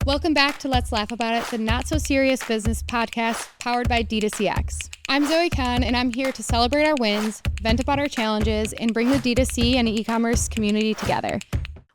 Welcome back to Let's Laugh About It, the not-so-serious business podcast powered by D2CX. I'm Zoe Kahn, and I'm here to celebrate our wins, vent about our challenges, and bring the D2C and e-commerce community together.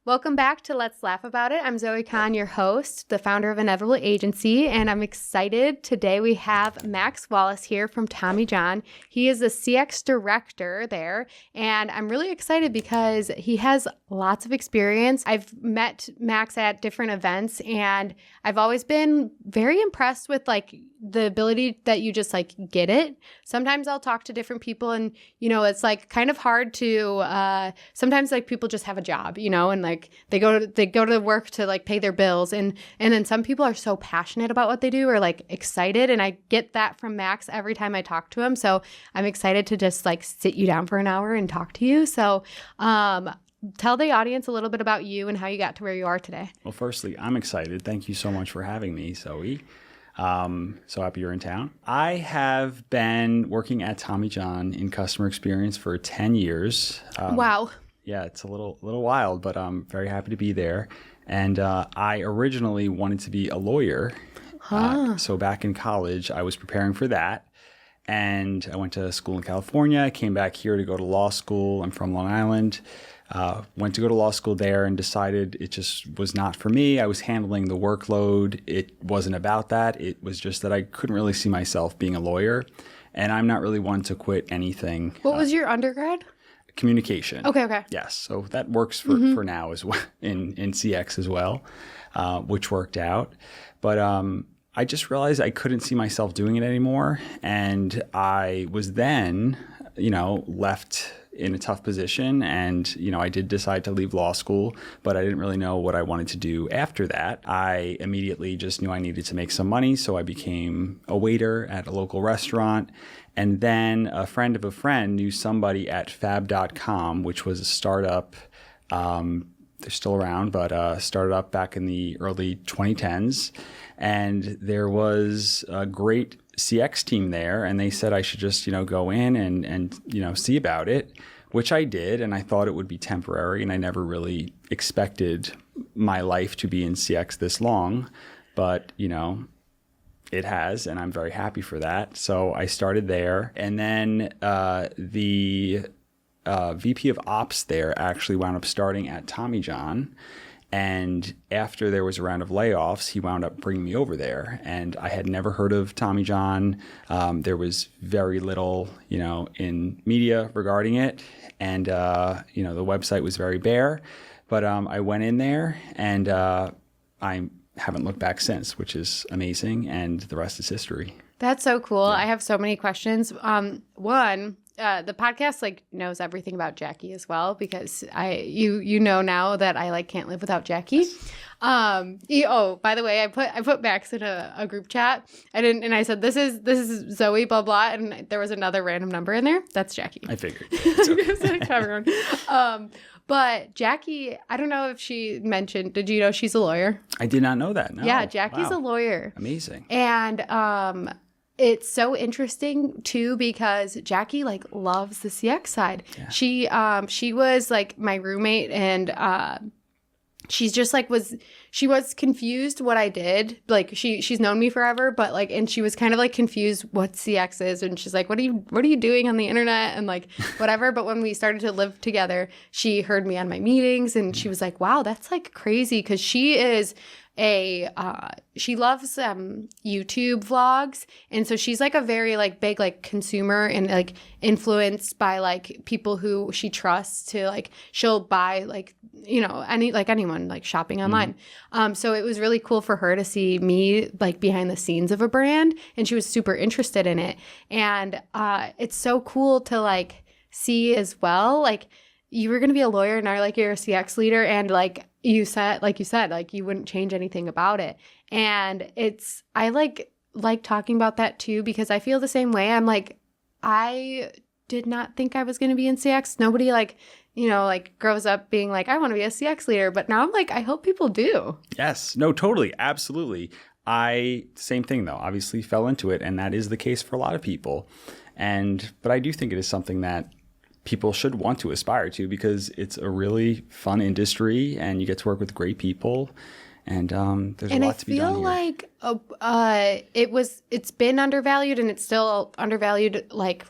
Welcome back to Let's Laugh About It. I'm Zoe Kahn, your host, the founder of Inevitable Agency, and I'm excited. Today we have Max Wallace here from Tommy John. He is the CX director there, and I'm really excited because he has lots of experience. I've met Max at different events, and I've always been very impressed with the ability that you just get it. Sometimes I'll talk to different people, and it's kind of hard to sometimes people just have a job, and they go to work to pay their bills, and then some people are so passionate about what they do or excited, and I get that from Max every time I talk to him. So I'm excited to just sit you down for an hour and talk to you. So tell the audience a little bit about you and how you got to where you are today. Well, firstly, I'm excited. Thank you so much for having me, Zoe. So happy you're in town. I have been working at Tommy John in customer experience for 10 years. Wow. Yeah, it's a little wild, but I'm very happy to be there. And I originally wanted to be a lawyer. So back in college, I was preparing for that. And I went to school in California. I came back here to go to law school. I'm from Long Island. Went to go to law school there and decided it just was not for me. I was handling the workload. It wasn't about that. It was just that I couldn't really see myself being a lawyer. And I'm not really one to quit anything. What was your undergrad? Communication. Okay. Yes. So that works for now as well in CX as well, which worked out. But I just realized I couldn't see myself doing it anymore. And I was then, left in a tough position. And, I did decide to leave law school, but I didn't really know what I wanted to do after that. I immediately just knew I needed to make some money. So I became a waiter at a local restaurant. And then a friend of a friend knew somebody at fab.com, which was a startup. They're still around, but started up back in the early 2010s. And there was a great CX team there. And they said I should just, go in and see about it, which I did. And I thought it would be temporary. And I never really expected my life to be in CX this long. But, it has, and I'm very happy for that. So I started there. And then the VP of Ops there actually wound up starting at Tommy John. And after there was a round of layoffs, he wound up bringing me over there. And I had never heard of Tommy John. There was very little, in media regarding it. And, the website was very bare. But I went in there, and I haven't looked back since, which is amazing. And the rest is history. That's so cool. Yeah. I have so many questions. One, the podcast knows everything about Jackie as well, because you know now that I can't live without Jackie. By the way, I put Max in a group chat. I said this is Zoe blah blah, and there was another random number in there. That's Jackie. I figured. It's okay. Everyone. But Jackie, I don't know if she mentioned, did you know she's a lawyer? I did not know that. No. Yeah, Jackie's a lawyer. Amazing. And it's so interesting too, because Jackie loves the CX side. Yeah. She was my roommate, and she's just she was confused what I did. She's known me forever, but and she was kind of confused what CX is, and she's like, what are you doing on the internet and whatever. But when we started to live together, she heard me on my meetings, and she was like, wow, that's crazy, because she is she loves YouTube vlogs, and so she's a very big consumer, and influenced by people who she trusts to she'll buy anyone shopping online. So it was really cool for her to see me behind the scenes of a brand, and she was super interested in it. And it's so cool to see as well, you were going to be a lawyer, and now you're a CX leader, and you said you wouldn't change anything about it. And I like talking about that too, because I feel the same way. I'm I did not think I was going to be in CX. Nobody grows up being I want to be a CX leader, but now I'm I hope people do. Yes, no, totally. Absolutely. Same thing though, obviously fell into it, and that is the case for a lot of people. But I do think it is something that people should want to aspire to, because it's a really fun industry and you get to work with great people. And there's a lot to be done here. And I feel like it's been undervalued, and it's still undervalued, like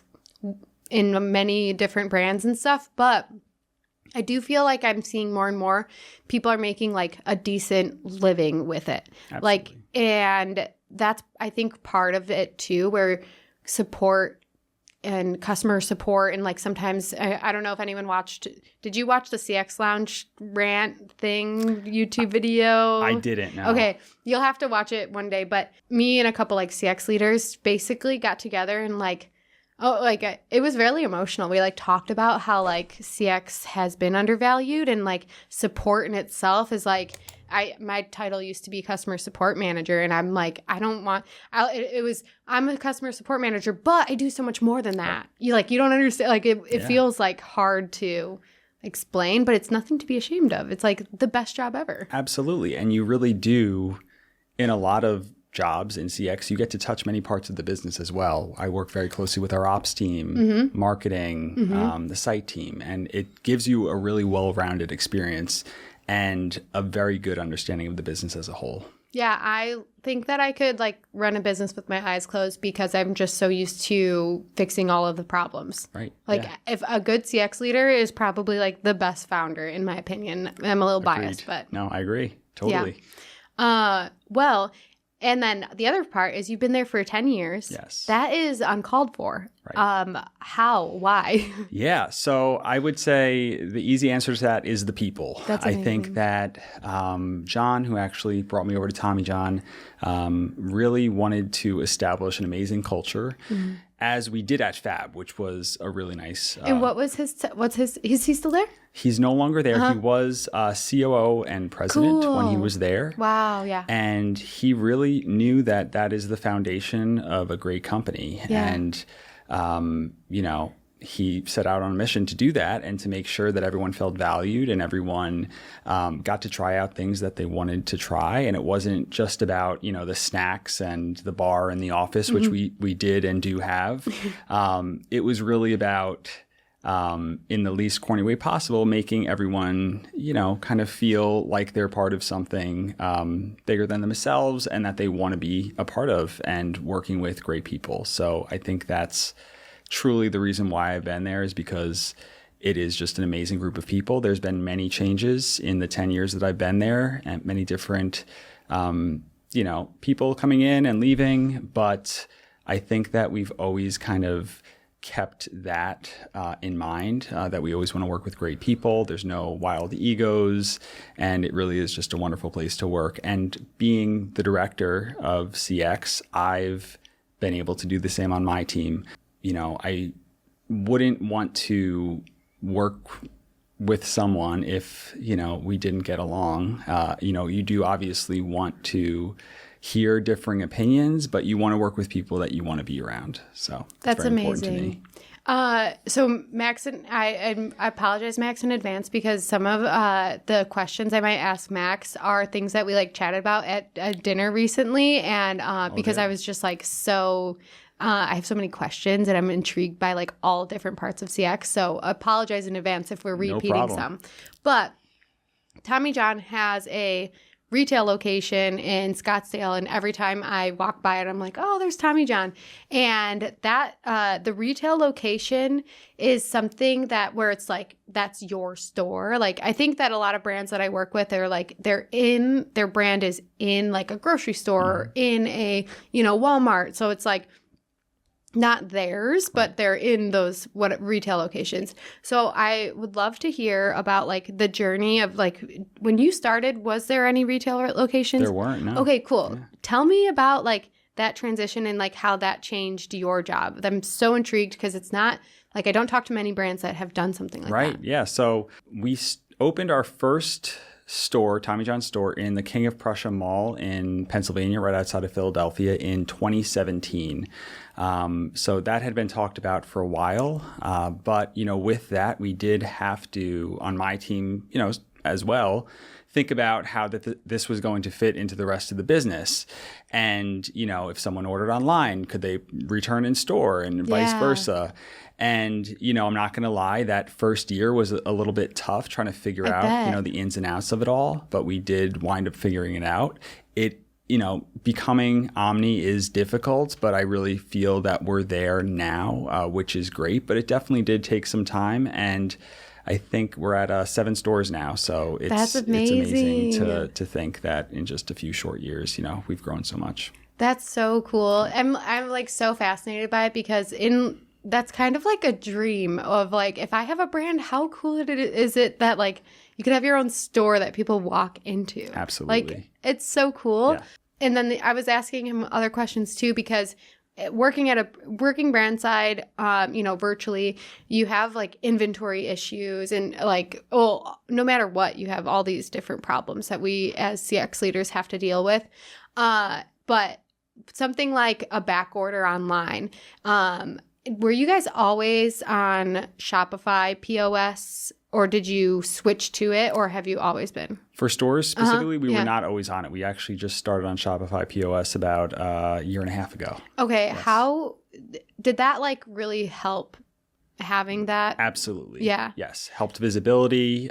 in many different brands and stuff. But I do feel like I'm seeing more and more people are making like a decent living with it. Absolutely. Like, and that's, I think, part of it too, where support and customer support, and like sometimes I don't know if anyone did you watch the CX Lounge rant thing YouTube video? I didn't know. Okay, you'll have to watch it one day. But me and a couple like CX leaders basically got together and it was really emotional. We like talked about how like CX has been undervalued, and like support in itself is like, my title used to be customer support manager, and I'm like, I'm a customer support manager, but I do so much more than that. You don't understand. Like it feels like hard to explain, but it's nothing to be ashamed of. It's like the best job ever. Absolutely. And you really do, in a lot of jobs in CX, you get to touch many parts of the business as well. I work very closely with our ops team, marketing, the site team, and it gives you a really well-rounded experience and a very good understanding of the business as a whole. Yeah, I think that I could like run a business with my eyes closed because I'm just so used to fixing all of the problems. Right. Like if a good CX leader is probably like the best founder, in my opinion. I'm a little biased, but no, I agree. Totally. Yeah. Well, and then the other part is you've been there for 10 years. Yes. That is uncalled for. Right. How? Why? Yeah. So I would say the easy answer to that is the people. That's I think that John, who actually brought me over to Tommy John, really wanted to establish an amazing culture, as we did at Fab, which was a really nice. And what was is he still there? He's no longer there. He was COO and president when he was there. Wow, yeah. And he really knew that that is the foundation of a great company. Yeah. And, he set out on a mission to do that and to make sure that everyone felt valued and everyone got to try out things that they wanted to try. And it wasn't just about, the snacks and the bar and the office, which we did and do have. It was really about, in the least corny way possible, making everyone, kind of feel like they're part of something bigger than themselves and that they want to be a part of, and working with great people. So I think that's truly the reason why I've been there, is because it is just an amazing group of people. There's been many changes in the 10 years that I've been there, and many different, people coming in and leaving. But I think that we've always kind of kept that in mind, that we always want to work with great people. There's no wild egos, and it really is just a wonderful place to work. And being the director of CX, I've been able to do the same on my team. I wouldn't want to work with someone if, we didn't get along. You do obviously want to hear differing opinions, but you want to work with people that you want to be around. So that's very amazing. Important to me. So Max, and I apologize, Max, in advance, because some of the questions I might ask Max are things that we like chatted about at dinner recently, and because I was just like I have so many questions and I'm intrigued by like all different parts of CX. So apologize in advance if we're repeating some. But Tommy John has a retail location in Scottsdale, and every time I walk by it, I'm like, oh, there's Tommy John. And that the retail location is something that where it's like, that's your store. Like, I think that a lot of brands that I work with, they're like, their brand is in like a grocery store or in a, Walmart. So it's like, not theirs, but they're in those retail locations. So I would love to hear about like the journey of like when you started. Was there any retail locations? There weren't. No. Okay, cool. Yeah. Tell me about like that transition and like how that changed your job. I'm so intrigued because it's not like I don't talk to many brands that have done something like that. Right. Yeah. So we opened our first store, Tommy John store, in the King of Prussia Mall in Pennsylvania, right outside of Philadelphia, in 2017. So that had been talked about for a while. But, with that, we did have to, on my team, as well, think about how this was going to fit into the rest of the business. And, if someone ordered online, could they return in store and vice versa? And, I'm not going to lie, that first year was a little bit tough trying to figure out, the ins and outs of it all. But we did wind up figuring it out. Becoming omni is difficult, but I really feel that we're there now, which is great. But it definitely did take some time. And I think we're at 7 stores now. So it's amazing to think that in just a few short years, we've grown so much. That's so cool. I'm like so fascinated by it because that's kind of like a dream of like, if I have a brand, how cool is it that like you could have your own store that people walk into? Absolutely. Like, it's so cool. Yeah. And then I was asking him other questions too, because working brand side, virtually, you have like inventory issues and like, no matter what, you have all these different problems that we as CX leaders have to deal with. But something like a back order online, were you guys always on Shopify POS, or did you switch to it, or have you always been? For stores specifically, we were not always on it. We actually just started on Shopify POS about a year and a half ago. Okay. Yes. How did that like really help having that? Absolutely. Yeah. Yes. Helped visibility,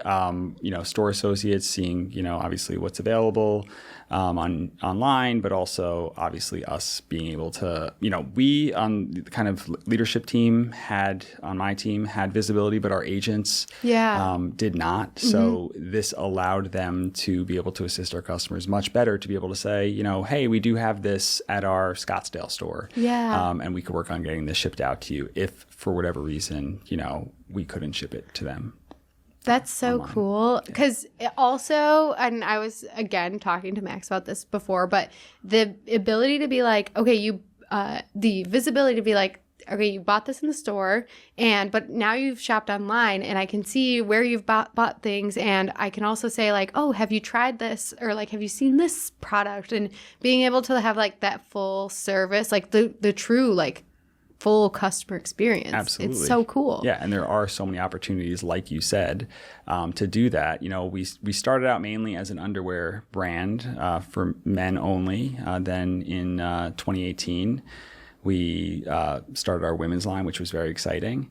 store associates seeing, obviously what's available online, but also obviously us being able to, we on the kind of leadership team on my team had visibility, but our agents did not. Mm-hmm. So this allowed them to be able to assist our customers much better, to be able to say, hey, we do have this at our Scottsdale store. Yeah. And we could work on getting this shipped out to you if for whatever reason, we couldn't ship it to them. That's so online. Cool. Because also, and I was, again, talking to Max about this before, but the ability to be like, okay, the visibility to be like, okay, you bought this in the store, but now you've shopped online, and I can see where you've bought things, and I can also say like, oh, have you tried this? Or like, have you seen this product? And being able to have like that full service, like the true like full customer experience. Absolutely. It's so cool. Yeah, and there are so many opportunities, like you said, to do that. We started out mainly as an underwear brand for men only. Then in 2018, we started our women's line, which was very exciting.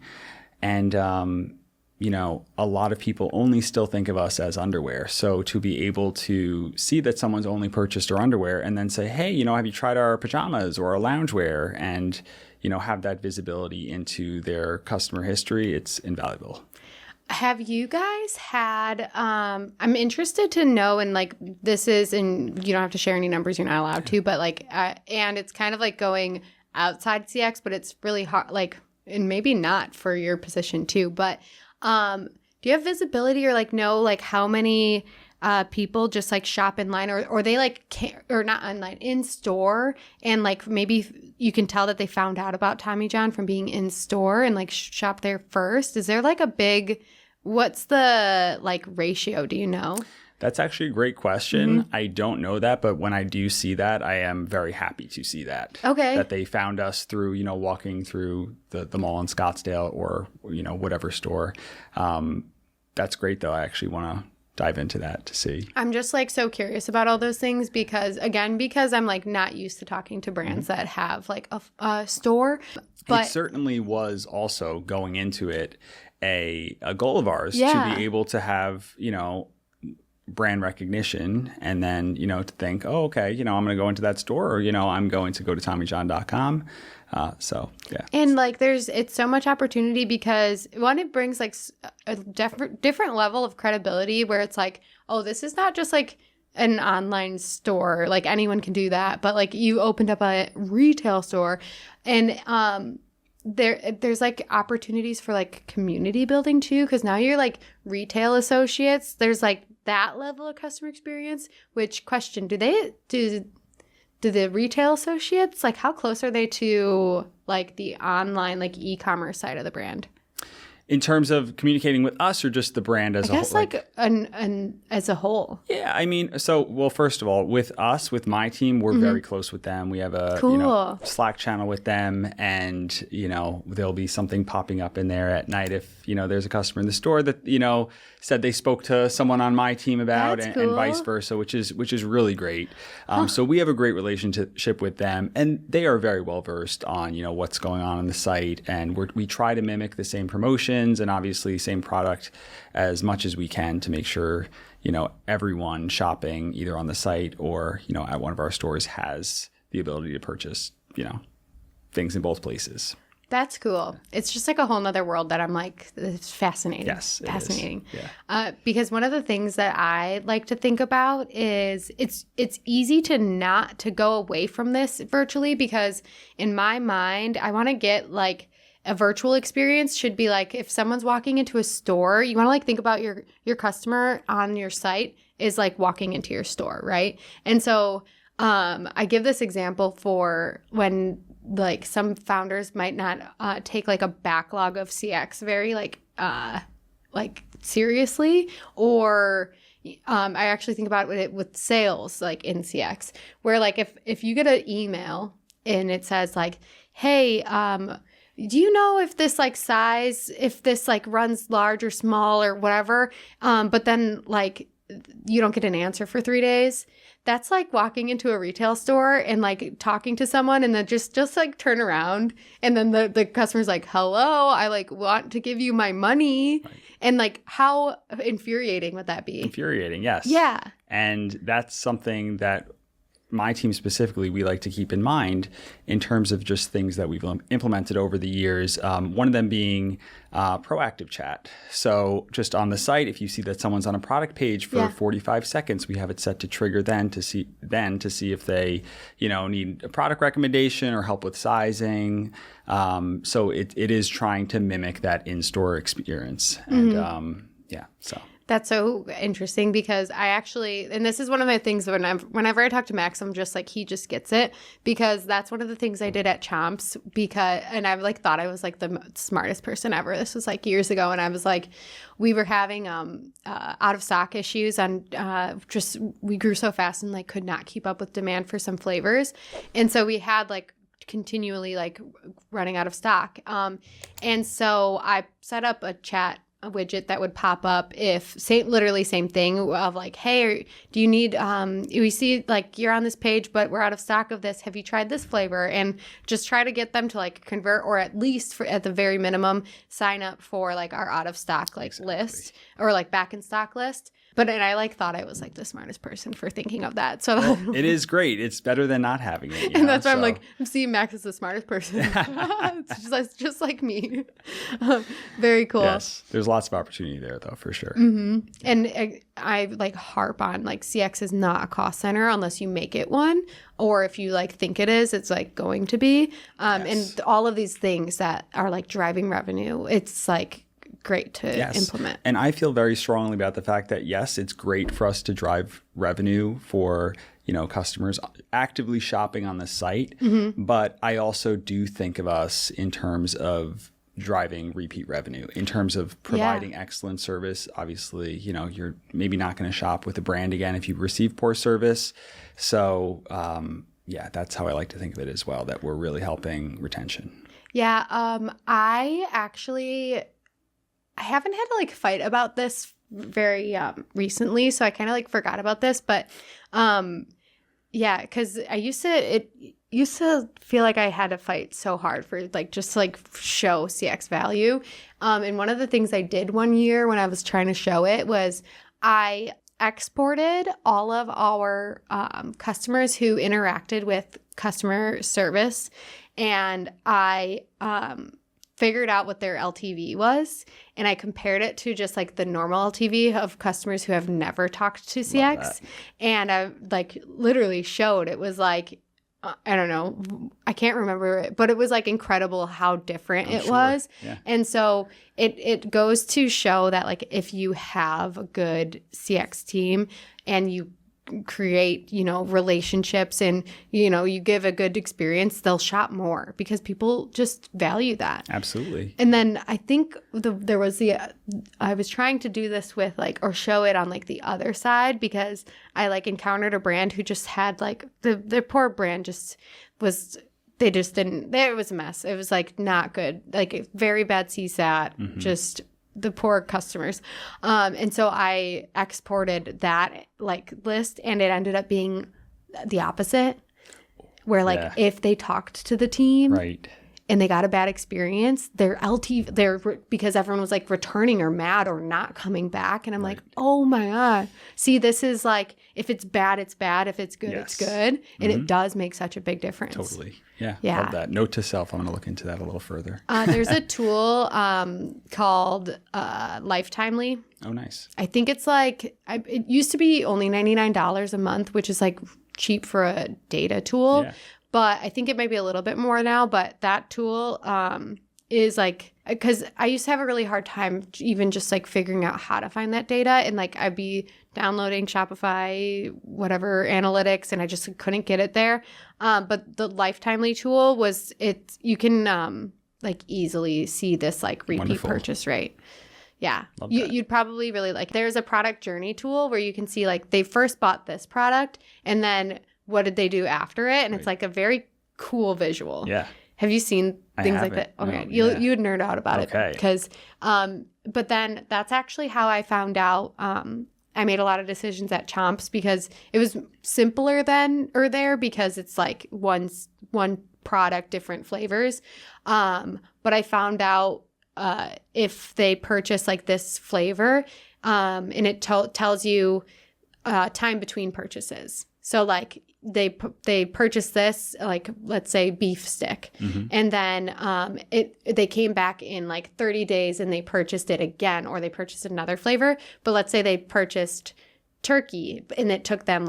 And a lot of people only still think of us as underwear. So to be able to see that someone's only purchased our underwear and then say, hey, have you tried our pajamas or our loungewear? And have that visibility into their customer history, it's invaluable. Have you guys had, I'm interested to know, and like this is, and you don't have to share any numbers, you're not allowed to, but like, and it's kind of like going outside CX, but it's really hard, like, and maybe not for your position too, but do you have visibility or like know like how many people just like shop in line or they like can't, or not online, in store, and like maybe you can tell that they found out about Tommy John from being in store and like shop there first? Is there like what's the like ratio? Do you know? That's actually a great question. Mm-hmm. I don't know that, but when I do see that, I am very happy to see that. Okay. That they found us through, walking through the mall in Scottsdale or, whatever store. That's great, though. I actually want to dive into that to see. I'm just like so curious about all those things because I'm like not used to talking to brands that have like a store. But it certainly was also going into it a goal of ours to be able to have, brand recognition and then, to think, oh, okay, I'm going to go into that store or, I'm going to go to TommyJohn.com. So, yeah. And like it's so much opportunity because one, it brings like a different level of credibility where it's like, oh, this is not just like an online store, like anyone can do that, but like you opened up a retail store and there's like opportunities for like community building too, because now you're like retail associates. There's like that level of customer experience. Which question, do the retail associates, like how close are they to like the online like e-commerce side of the brand? In terms of communicating with us or just the brand as a whole? I guess as a whole. Yeah, I mean, well, first of all, with us, with my team, we're very close with them. We have a Slack channel with them, and there'll be something popping up in there at night if there's a customer in the store that said they spoke to someone on my team about, and vice versa, which is really great. So we have a great relationship with them, and they are very well versed on what's going on the site, and we try to mimic the same promotions and obviously same product as much as we can to make sure everyone shopping either on the site or at one of our stores has the ability to purchase things in both places. That's cool. It's just like a whole nother world that I'm like, it's fascinating. Yes, fascinating. Yeah. Because one of the things that I like to think about is it's easy to go away from this virtually, because in my mind, I want to get like a virtual experience should be like if someone's walking into a store, you want to like think about your customer on your site is like walking into your store, right? And so I give this example for when like some founders might not take like a backlog of CX very like seriously, or I actually think about it with sales like in CX, where like if you get an email and it says like, hey, do you know if this like size, if this like runs large or small or whatever, but then like you don't get an answer for 3 days? That's like walking into a retail store and like talking to someone and then just like turn around and then the customer's like, hello, I like want to give you my money. Right. And like how infuriating would that be? Infuriating, yes. Yeah. And that's something that my team specifically, we like to keep in mind in terms of just things that we've implemented over the years. One of them being proactive chat. So just on the site, if you see that someone's on a product page for 45 seconds, we have it set to trigger then to see if they, need a product recommendation or help with sizing. So it is trying to mimic that in-store experience. And so. That's so interesting because I actually, and this is one of my things whenever I talk to Max, I'm just like, he just gets it, because that's one of the things I did at Chomps, and I like thought I was like the smartest person ever. This was like years ago, and I was like, we were having out of stock issues on we grew so fast and like could not keep up with demand for some flavors, and so we had like continually like running out of stock, and so I set up a widget that would pop up if literally same thing of like, hey, do you need we see like you're on this page but we're out of stock of this, have you tried this flavor? And just try to get them to like convert, or at least at the very minimum sign up for like our out of stock like list or like back in stock list. And I like thought I was like the smartest person for thinking of that. So it is great. It's better than not having it. And that's why I'm like, I'm seeing Max as the smartest person. It's just like me. Very cool. Yes, there's lots of opportunity there though, for sure. Mm-hmm. And I like harp on like CX is not a cost center unless you make it one, or if you like think it is, it's like going to be. And all of these things that are like driving revenue, it's like great to implement. And I feel very strongly about the fact that, yes, it's great for us to drive revenue for, customers actively shopping on the site. Mm-hmm. But I also do think of us in terms of driving repeat revenue, in terms of providing excellent service. Obviously, you're maybe not going to shop with a brand again if you receive poor service. So, that's how I like to think of it as well, that we're really helping retention. Yeah. I haven't had to like fight about this very recently, so I kind of like forgot about this, but because I used to feel like I had to fight so hard for like just like show CX value. And one of the things I did one year when I was trying to show it was I exported all of our customers who interacted with customer service, and I figured out what their LTV was, and I compared it to just like the normal LTV of customers who have never talked to CX, and I like literally showed it was like I don't know, I can't remember it, but it was like incredible how different it was. Yeah. And so it goes to show that like if you have a good CX team and you create, relationships and, you give a good experience, they'll shop more because people just value that. Absolutely. And then I think I was trying to do this with or show it on the other side, because I encountered a brand who just had their poor brand just was, they just didn't, it was a mess. It was not good, very bad CSAT, just the poor customers. And so I exported that list, and it ended up being the opposite, where if they talked to the team right. and they got a bad experience, because everyone was returning or mad or not coming back. And I'm right. Oh my God. See, this is if it's bad, it's bad. If it's good, it's good. And it does make such a big difference. Totally. Yeah. Yeah. Love that. Note to self. I'm going to look into that a little further. There's a tool called Lifetimely. Oh, nice. I think it's it used to be only $99 a month, which is cheap for a data tool. Yeah. But I think it might be a little bit more now. But that tool is because I used to have a really hard time even just figuring out how to find that data. And I'd be downloading Shopify, whatever, analytics, and I just couldn't get it there. But the Lifetimely tool you can easily see this repeat Wonderful. purchase rate. Yeah. You'd probably really there's a product journey tool where you can see they first bought this product and then what did they do after it? And right. it's a very cool visual. Yeah. Have you seen things like that? Okay. No, You would nerd out about it. Because, but then that's actually how I found out. I made a lot of decisions at Chomps because it was simpler there because it's one product, different flavors. But I found out if they purchase this flavor, and it tells you time between purchases. So they purchased this, let's say beef stick, and then they came back in 30 days and they purchased it again, or they purchased another flavor. But let's say they purchased turkey and it took them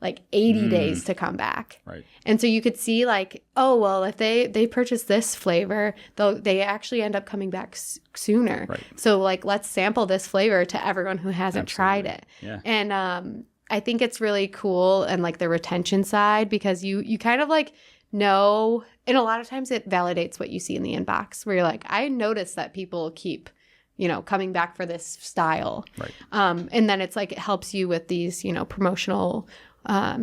80 days to come back. Right. And so you could see oh, well, if they purchase this flavor, they actually end up coming back sooner. Right. So let's sample this flavor to everyone who hasn't tried it. Yeah. And I think it's really cool and the retention side, because you kind of know, and a lot of times it validates what you see in the inbox where you're I notice that people keep coming back for this style. Right. And then it's it helps you with these promotional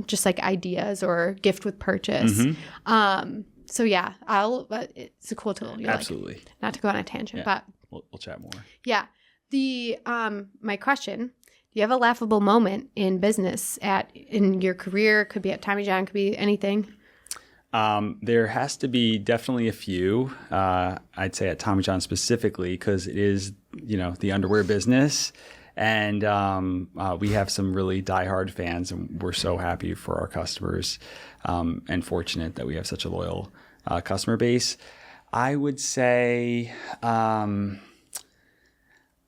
just ideas or gift with purchase. So yeah, it's a cool tool. Absolutely. Not to go on a tangent, but we'll chat more. Yeah. My question, do you have a laughable moment in business in your career? Could be at Tommy John, could be anything. There has to be definitely a few, I'd say at Tommy John specifically, because it is, the underwear business. And we have some really diehard fans, and we're so happy for our customers and fortunate that we have such a loyal customer base. I would say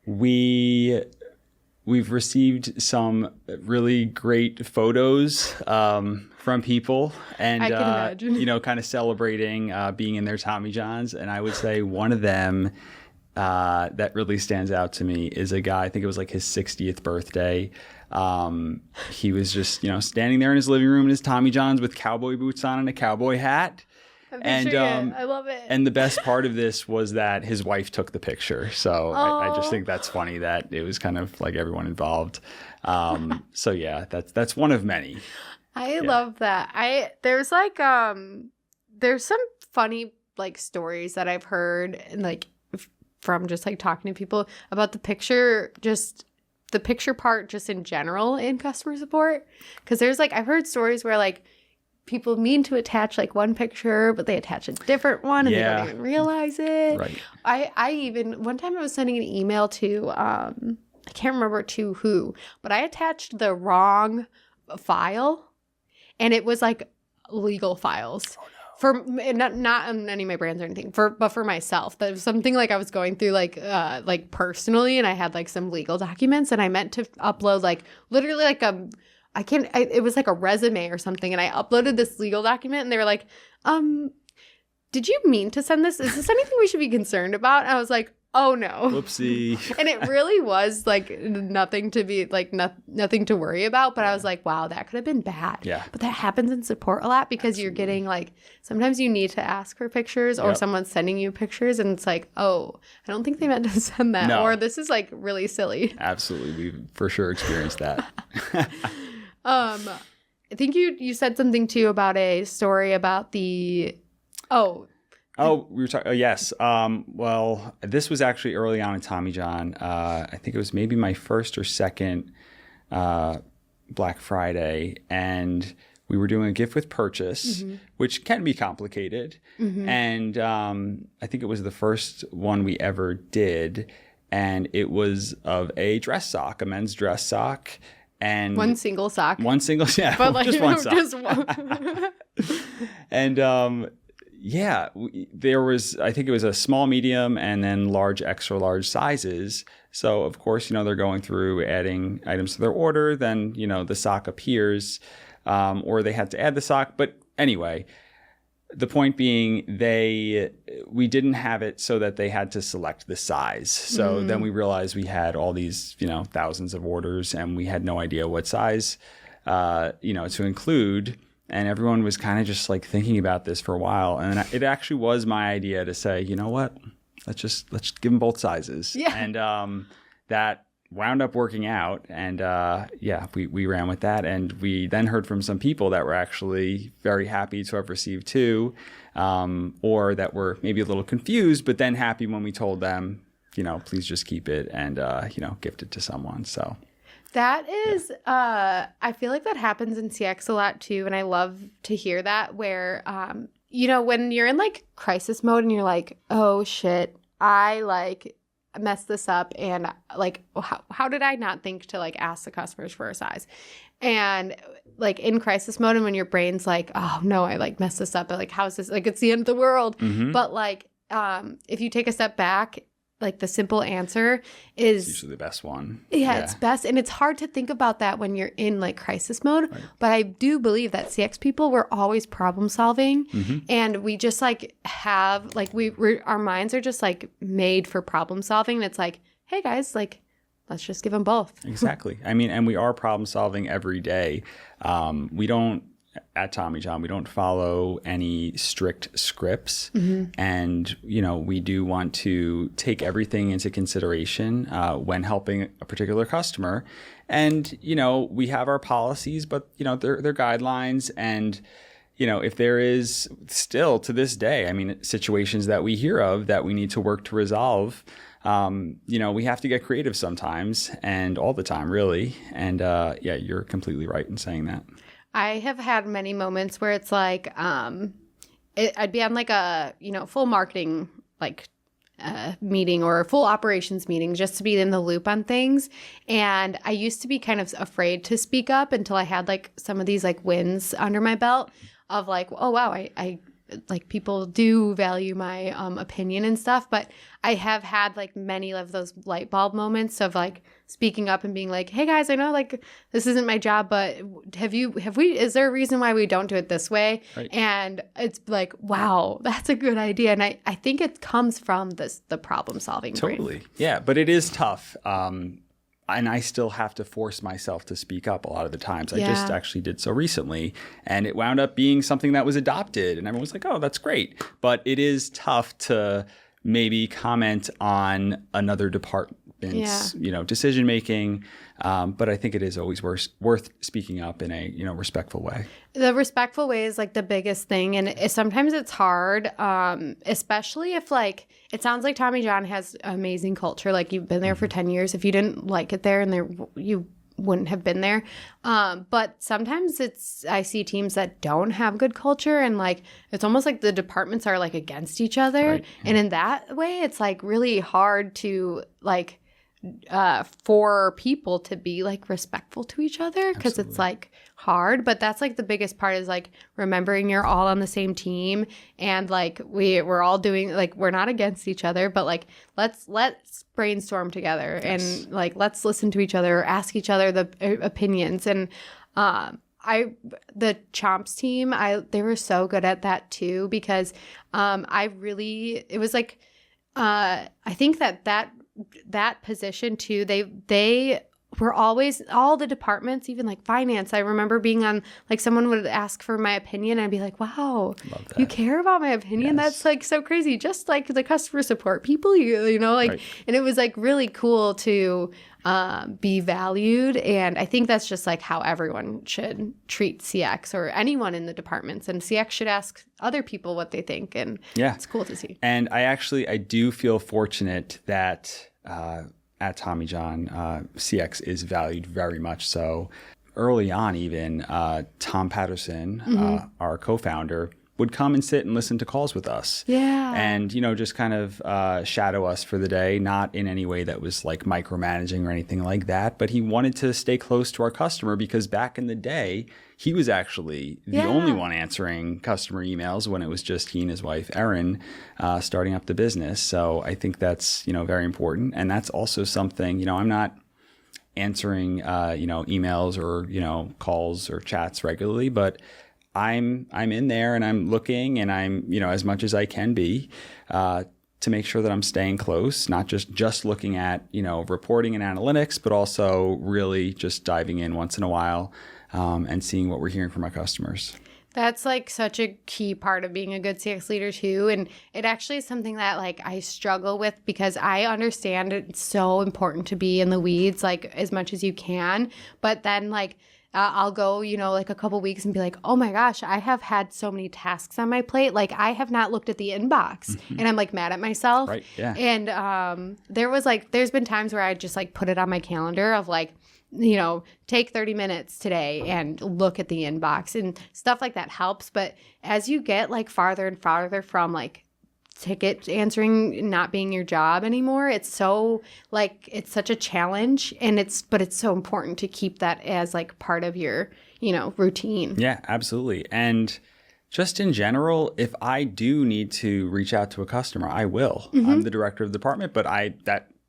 we've received some really great photos from people, and I can imagine. kind of celebrating being in their Tommy Johns. And I would say one of them that really stands out to me is a guy, I think it was his 60th birthday. He was just, standing there in his living room in his Tommy Johns with cowboy boots on and a cowboy hat. And I love it. And the best part of this was that his wife took the picture. So I just think that's funny that it was kind of everyone involved. So yeah, that's one of many. I love that. There's there's some funny stories that I've heard and from just talking to people about the picture part just in general in customer support. Because there's I've heard stories where people mean to attach one picture, but they attach a different one and they don't even realize it. Right. I even, one time I was sending an email to, I can't remember to who, but I attached the wrong file and it was legal files. Oh, no. For not on any of my brands or anything, but for myself. That was something I was going through personally, and I had some legal documents, and I meant to upload literally it was a resume or something, and I uploaded this legal document, and they were did you mean to send this? Is this anything we should be concerned about? And I was Oh no. Whoopsie. And it really was like nothing to be like nothing to worry about. But I was like, wow, that could have been bad. Yeah. But that happens in support a lot because you're getting like, sometimes you need to ask for pictures or someone's sending you pictures and it's like, oh, I don't think they meant to send that. No. Or this is like really silly. Absolutely. We've for sure experienced that. I think you said something too about a story about the, we were talking. Yes. Well, this was actually early on in Tommy John. I think it was maybe my first or second Black Friday, and we were doing a gift with purchase, which can be complicated. And I think it was the first one we ever did, and it was of a dress sock, a men's dress sock, and one single sock. But like, just one sock. Just one. And there was, I think it was a small, medium, and then large, extra large sizes. So, of course, they're going through adding items to their order. Then, the sock appears, or they had to add the sock. But anyway, the point being, we didn't have it so that they had to select the size. So then we realized we had all these, thousands of orders, and we had no idea what size, to include. And everyone was kind of just like thinking about this for a while. And it actually was my idea to say, you know what, let's give them both sizes. Yeah. And that wound up working out. And we ran with that. And we then heard from some people that were actually very happy to have received two, or that were maybe a little confused, but then happy when we told them, please just keep it and, gift it to someone. So. That is, I feel like that happens in CX a lot too. And I love to hear that where, when you're in like crisis mode and you're like, oh shit, I like messed this up. And like, how did I not think to like ask the customers for a size? And like in crisis mode and when your brain's like, oh no, I like messed this up. Like, how's this? Like, it's the end of the world. But like, if you take a step back, like the simple answer is usually the best one. Yeah, it's best. And it's hard to think about that when you're in like crisis mode. Right. But I do believe that CX people were always problem solving. And we just like have like our minds are just like made for problem solving. And it's like, hey guys, like let's just give them both. Exactly. I mean, and we are problem solving every day. At Tommy John, we don't follow any strict scripts. And, we do want to take everything into consideration when helping a particular customer. And, we have our policies, but, they're guidelines. And, if there is still to this day, I mean, situations that we hear of that we need to work to resolve, we have to get creative sometimes and all the time, really. And you're completely right in saying that. I have had many moments where it's like, I'd be on like a, full marketing like meeting or a full operations meeting just to be in the loop on things. And I used to be kind of afraid to speak up until I had like some of these like wins under my belt of like, oh wow, I like people do value my opinion and stuff. But I have had like many of those light bulb moments of like speaking up and being like, hey guys, I know like this isn't my job, but is there a reason why we don't do it this way? Right. And it's like, wow, that's a good idea. And I think it comes from the problem solving Totally. brain. Yeah, but it is tough. And I still have to force myself to speak up a lot of the times. I just actually did so recently, and it wound up being something that was adopted, and everyone was like, oh, that's great. But it is tough to maybe comment on another department's decision making. But I think it is always worth speaking up in a respectful way. The respectful way is like the biggest thing, and sometimes it's hard, especially if like it sounds like Tommy John has amazing culture. Like you've been there for 10 years. If you didn't like it there, and you wouldn't have been there. But sometimes I see teams that don't have good culture, and like it's almost like the departments are like against each other. Right. And in that way, it's like really hard to like for people to be like respectful to each other, because it's like hard. But that's like the biggest part is like remembering you're all on the same team, and like we're all doing like we're not against each other, but like let's brainstorm together. Yes. And like let's listen to each other, ask each other the opinions. And the Chomps team, they were so good at that too, because it was like I think that position too, they were always, all the departments, even like finance. I remember being on, like, someone would ask for my opinion and I'd be like, wow, you care about my opinion? Yes. That's like so crazy. Just like the customer support people, you know, like, right. And it was like really cool to be valued. And I think that's just like how everyone should treat CX, or anyone in the departments. And CX should ask other people what they think. And it's cool to see. And I do feel fortunate that at Tommy John, CX is valued very much so. Early on, even Tom Patterson, our co-founder, would come and sit and listen to calls with us. Yeah. And, you know, just kind of shadow us for the day, not in any way that was like micromanaging or anything like that. But he wanted to stay close to our customer, because back in the day, he was actually the only one answering customer emails when it was just he and his wife, Erin, starting up the business. So I think that's, you know, very important. And that's also something, you know, I'm not answering, you know, emails or, you know, calls or chats regularly, but I'm in there and I'm looking, and I'm, you know, as much as I can be, to make sure that I'm staying close, not just looking at, you know, reporting and analytics, but also really just diving in once in a while, and seeing what we're hearing from our customers. That's like such a key part of being a good CX leader too. And it actually is something that like I struggle with, because I understand it's so important to be in the weeds like as much as you can. But then like I'll go, you know, like a couple weeks and be like, oh my gosh, I have had so many tasks on my plate. Like I have not looked at the inbox, and I'm like mad at myself. Right. Yeah. And there's been times where I just like put it on my calendar of like, you know, take 30 minutes today and look at the inbox, and stuff like that helps. But as you get like farther and farther from like ticket answering not being your job anymore, it's so like, it's such a challenge, and it's so important to keep that as like part of your, you know, routine. Yeah, absolutely. And just in general, if I do need to reach out to a customer, I will. I'm the director of the department, but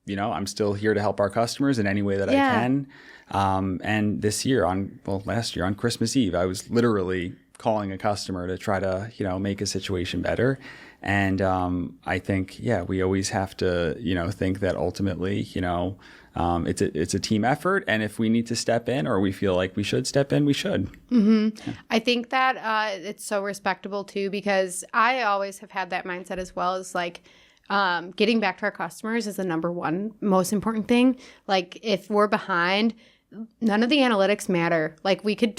you know, I'm still here to help our customers in any way that I can. And last year on Christmas Eve, I was literally calling a customer to try to, you know, make a situation better. And I think, we always have to, you know, think that ultimately, you know, it's a team effort. And if we need to step in, or we feel like we should step in, we should. Yeah. I think that it's so respectable too, because I always have had that mindset as well, as like, getting back to our customers is the number one most important thing. Like if we're behind, none of the analytics matter. Like we could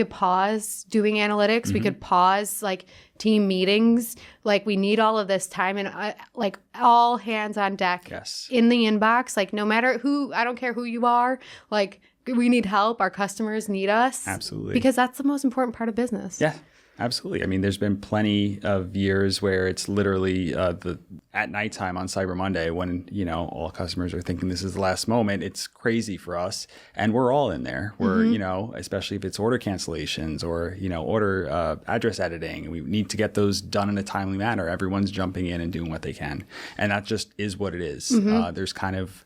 pause doing analytics. We could pause like team meetings. Like we need all of this time, and like all hands on deck in the inbox. Like no matter who, I don't care who you are, like we need help. Our customers need us. Absolutely. Because that's the most important part of business. Yeah. Absolutely. I mean, there's been plenty of years where it's literally at nighttime on Cyber Monday when, you know, all customers are thinking this is the last moment. It's crazy for us. And we're all in there. We're, you know, especially if it's order cancellations or, you know, order address editing. We need to get those done in a timely manner. Everyone's jumping in and doing what they can. And that just is what it is. There's kind of,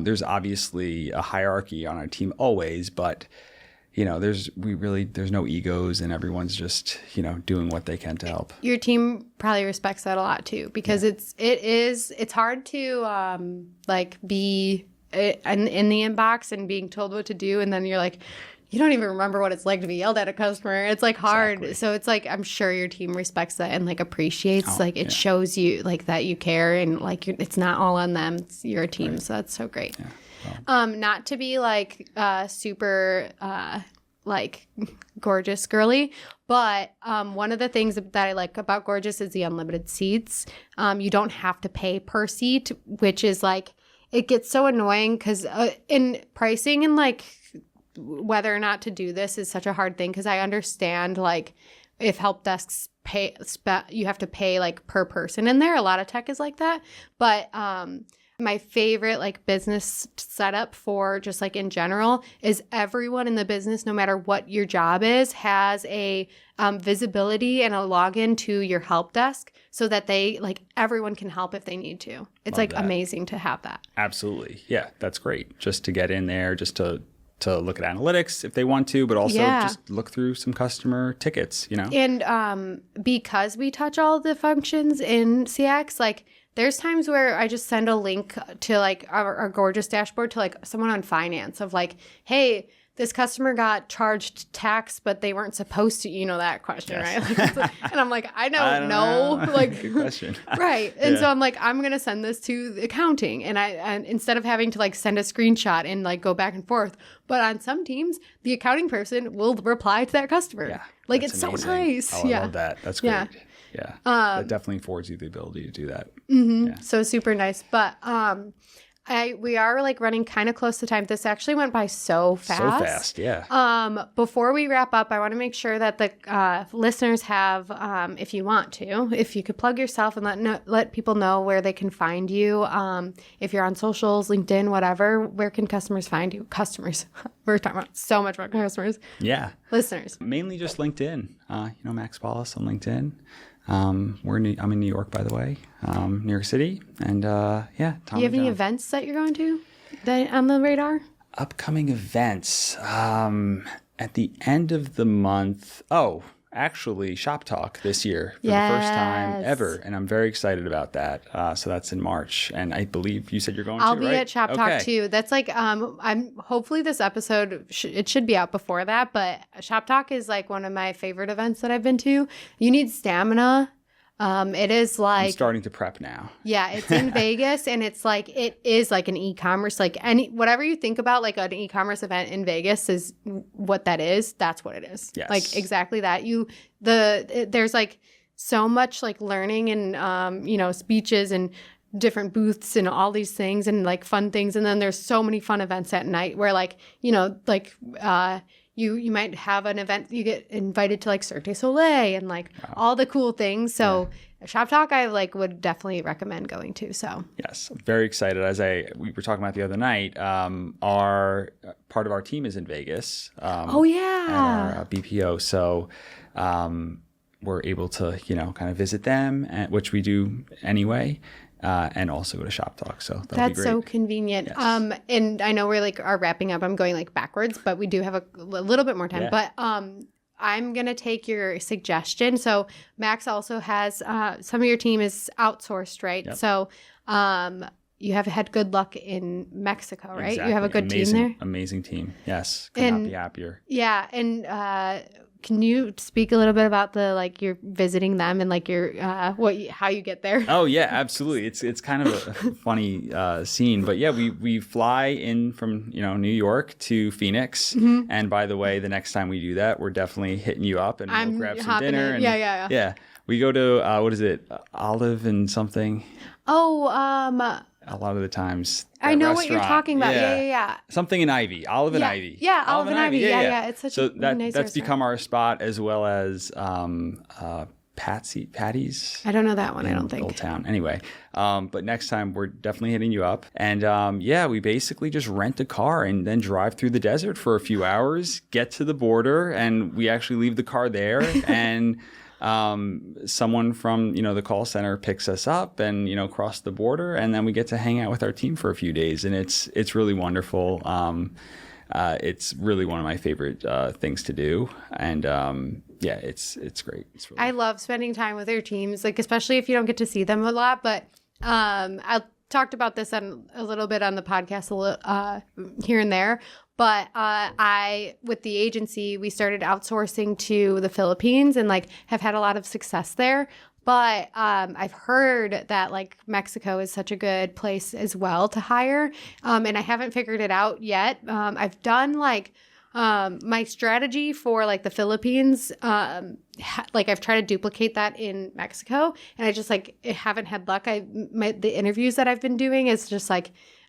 there's obviously a hierarchy on our team always, but you know, there's no egos, and everyone's just, you know, doing what they can to help. Your team probably respects that a lot too, because it's hard to like be in the inbox and being told what to do, and then you're like, you don't even remember what it's like to be yelled at a customer. It's like hard. Exactly. So it's like, I'm sure your team respects that and like appreciates, it shows you like that you care, and like it's not all on them, it's your team. Right. So that's so great. Yeah. Well. Not to be like super like gorgeous girly, but one of the things that I like about Gorgeous is the unlimited seats. You don't have to pay per seat, which is like, it gets so annoying because in pricing and like whether or not to do this is such a hard thing, because I understand like if help desks you have to pay like per person in there. A lot of tech is like that, but my favorite like business setup for just like in general is everyone in the business, no matter what your job is, has a visibility and a login to your help desk so that they like everyone can help if they need to. It's like amazing to have that. Absolutely. Yeah, that's great. Just to get in there, just to look at analytics if they want to, but also just look through some customer tickets, you know? And because we touch all the functions in CX, like there's times where I just send a link to like our gorgeous dashboard to like someone on finance of like, hey, this customer got charged tax, but they weren't supposed to, that question, right? Like, and I'm like, I don't know. Like, good question. Right. And so I'm like, I'm going to send this to the accounting. And instead of having to like send a screenshot and like go back and forth, but on some teams, the accounting person will reply to that customer. Yeah, like, it's amazing. So nice. Oh, I love that. That's great. Yeah. That definitely affords you the ability to do that. Mm-hmm. Yeah. So super nice. But, we are like running kind of close to time. This actually went by so fast. So fast, yeah. Before we wrap up, I want to make sure that the listeners have, if you want to, if you could plug yourself and let people know where they can find you. If you're on socials, LinkedIn, whatever, where can customers find you? Customers. We're talking about so much about customers. Yeah. Listeners. Mainly just LinkedIn. Max Wallace on LinkedIn. I'm in New York, by the way, New York City, and Do you have any events that you're going to that on the radar? Upcoming events at the end of the month. Oh, actually, Shop Talk this year for the first time ever, and I'm very excited about that. So that's in March, and I believe you said you're going. I'll to, be right? at Shop Talk too. That's like I'm hopefully this episode it should be out before that, but Shop Talk is like one of my favorite events that I've been to. You need stamina. It is like I'm starting to prep now. Yeah, it's in Vegas, and it is like an e-commerce, like whatever you think about like an e-commerce event in Vegas is what that is. That's what it is. Yes. Like exactly that. There's like so much like learning and speeches and different booths and all these things and like fun things, and then there's so many fun events at night where you might have an event, you get invited to like Cirque du Soleil and like all the cool things. So Shop Talk, I like would definitely recommend going to. So yes, I'm very excited. As we were talking about the other night, our part of our team is in Vegas. At our BPO. So we're able to kind of visit them, which we do anyway. And also go to Shop Talk. So that'll be great. That's so convenient. Yes. And I know we're are wrapping up. I'm going like backwards, but we do have a little bit more time. Yeah. But I'm going to take your suggestion. So Max also has some of your team is outsourced, right? Yep. So you have had good luck in Mexico, right? Exactly. You have a good team there? Amazing team. Yes. Could not be happier. Yeah. And can you speak a little bit about you're visiting them and like your how you get there? Oh yeah, absolutely. It's kind of a funny scene, but yeah, we fly in from New York to Phoenix, and by the way, the next time we do that, we're definitely hitting you up and we'll grab some dinner. And, yeah. We go to what is it, Olive and something? Oh, a lot of the times. I know what you're talking about. Yeah. Something in Ivy. Olive and Ivy. Yeah, Olive and Ivy. Yeah. It's such a nice that's become our spot, as well as Patty's. I don't know that one, I don't think. Old Town. Anyway, but next time we're definitely hitting you up. And we basically just rent a car and then drive through the desert for a few hours, get to the border, and we actually leave the car there and someone from the call center picks us up and cross the border, and then we get to hang out with our team for a few days, and it's really wonderful. It's really one of my favorite things to do, and it's great. It's really I love spending time with your teams, like especially if you don't get to see them a lot. But I talked about this a little bit on the podcast here and there. But with the agency, we started outsourcing to the Philippines and have had a lot of success there. But I've heard that Mexico is such a good place as well to hire. And I haven't figured it out yet. I've done my strategy for the Philippines. I've tried to duplicate that in Mexico, and I just haven't had luck. The interviews that I've been doing is just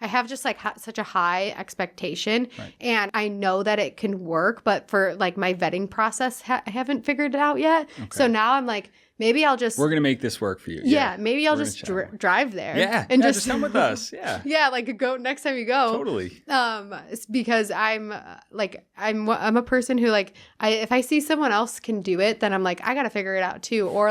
I have just such a high expectation, right. And I know that it can work, but for my vetting process, I haven't figured it out yet. Okay. So now I'm maybe I'll just... We're going to make this work for you. Yeah, maybe I'll just drive there. Yeah, and just come with us. Yeah. Yeah, go next time you go. Totally. Because I'm a person who if I see someone else can do it, then I'm I got to figure it out too. Or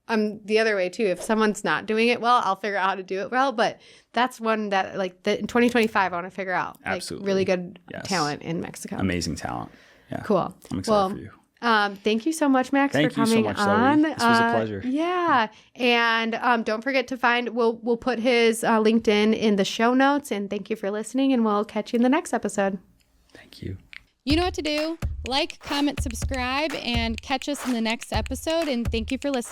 I'm the other way too. If someone's not doing it well, I'll figure out how to do it well. But that's one that in 2025, I want to figure out. Absolutely. Really good talent in Mexico. Amazing talent. Yeah. Cool. I'm excited for you. Thank you so much, Max, for coming on. Zoe. This was a pleasure. Yeah. And don't forget to we'll put his LinkedIn in the show notes. And thank you for listening. And we'll catch you in the next episode. Thank you. You know what to do. Like, comment, subscribe, and catch us in the next episode. And thank you for listening.